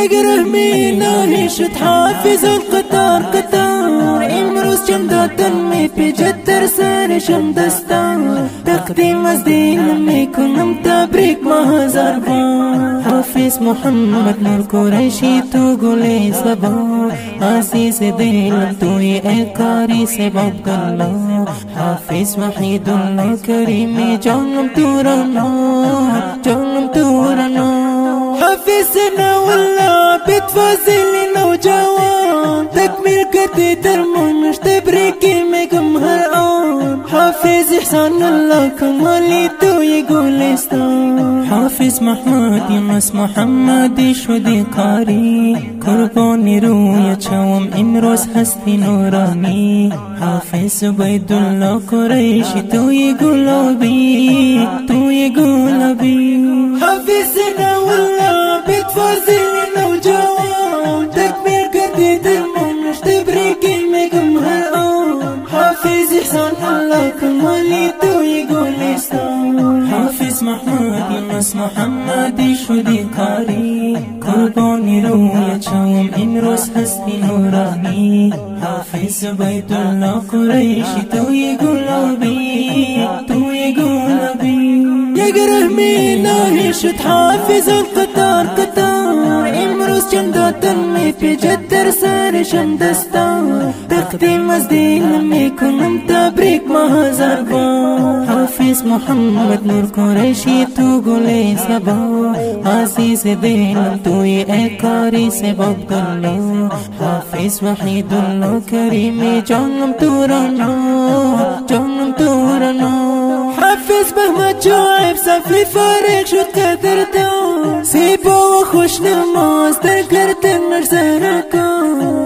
يقره ميلاني شد حافظ القطار قطار امروز جمدات می پیجد در سر شم دستان تقدیم از دین می کنم تبریک ما هزار بار حافظ محمد نور قریشی تو گل صبا عزیز دلم توی اکاری سبب گلا حافظ وحید الله کریمی جانم تو رنا جانم تو رنا حافظنا والله بتفاصيل نوجوان تكمل كتي درمونش تبريكي ميكم هالآن حافظ إحسان الله كمالي تو يقول استان حافظ محمد يونس محمد شدي قاري قرباني روية شوم امروز هستي نوراني حافظ عبید الله قریشی تو يقول أبي تو يقول أبي حافظنا والله بتفاصيل نوجوان تكبير قديد المنش تبريكي ميكم هالآن حافظ إحسان الله كمالي تو يقول استان حافظ محمد يونس محمد شدي قاري قرباني روية شوم امروز هستي نوراني حافظ عبید الله قریشی تو يقول أبي تو يقول أبي يقره ميلاني شد حافظ القطار قطار امروز جمدات می پیجد در سر شم دستان تقدیم از دین می کنم تبریک ما هزار بار حافظ محمد نور قریشی تو گل صبا عزیز دلم توی اکاری سبب گلا حافظ وحید الله کریمی جانم تو رنا جانم تو رنا حافظ مهما جايب سفلي فارغ شد قدر دو سيبو وخوش نماز در گردن نرسرکا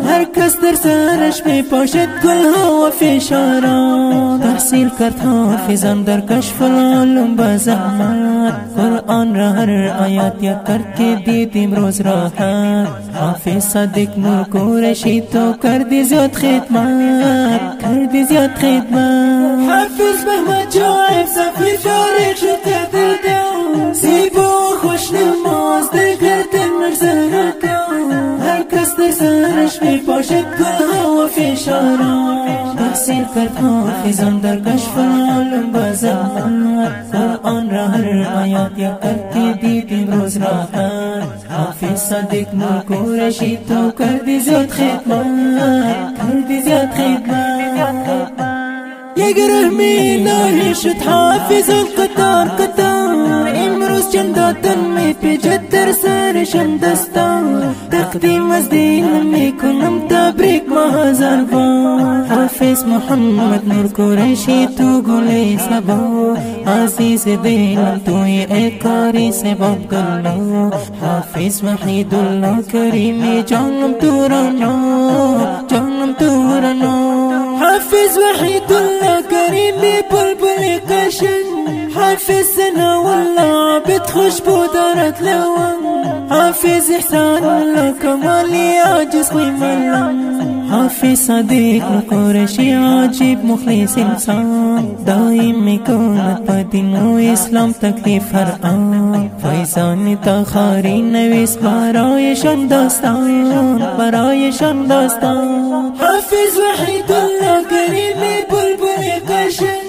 هر کس در سرش می پاشد گلها و فشارات تحصیل کرد حافظم در کشف العلوم بزحمت قرآن را هر آیات یاد کرد که دیدیم روز راحت حافظ صادق نور قریشی تو کردی زیاد خدمت کردی زیاد خدمت حافظ مهما جايب سفلي فارغ شد قدر دو سيبو خوش نماز در گردن نرسرکا هر کس در سرش می پاشد گلها و فشارات تحصیل کرد حافظم در کشف العلوم بزحمت قرآن را هر آیات یاد کرد که دیدیم روز راحت حافظ صادق نور قریشی تو کردی زیاد خدمت کردی زیاد خدمت يقره ميلاني شد حافظ القطار قطار امروز جمدات می پیجد در سر شم دستان تقدیم از دین می کنم تبریک ما هزار بار حافظ محمد نور قریشی تو گل صبا عزیز دلم توی اکاری سبب گلا حافظ وحید الله کریمی جانم تو رنا جانم تو رنا حافظ وحید الله كريمي بلبل قشن حافظنا والله عبد خشبو دارت لون حافظ إحسان الله كمالي عاجز قيمة حافظ صديق قريشي عجيب مخلص إنسان دائم يكون بدين وإسلام تكليف هرآن فيزان تخاري نويس برايشان داستان برايشان داستان حافظ وحید الله كريمي بلبل قشن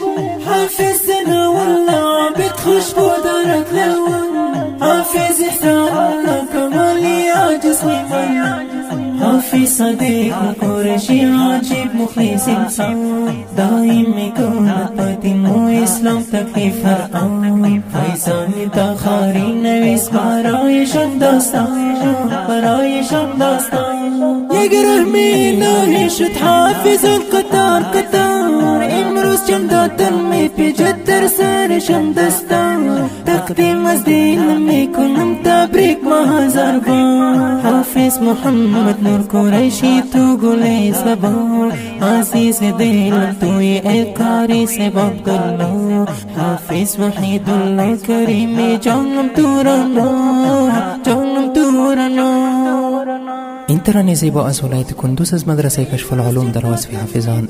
حافظنا والله عبد خشبو دارت لون حافظ إحسان الله كمالي عاجز قيمة حافظ صديق قريشي عجيب مخلص إنسان دائم يكون بدين وإسلام تكليف هرآن فيزان تخاري نويس برايشان داستان برايشان داستان يقره ميلاني شد حافظ القطار قطار امروز جمدات می پیجد در سر شم دستان تقدیم از دین می کنم تبریک ما هزار بار حافظ محمد نور قریشی تو گل صبا عزیز دلم توی اکاری سبب گلا حافظ وحید الله کریمی جانم تو رنا جانم تو رنا. این ترانه زیبا از ولایت کندوز از مدرسه کشف العلوم در وصف حافظان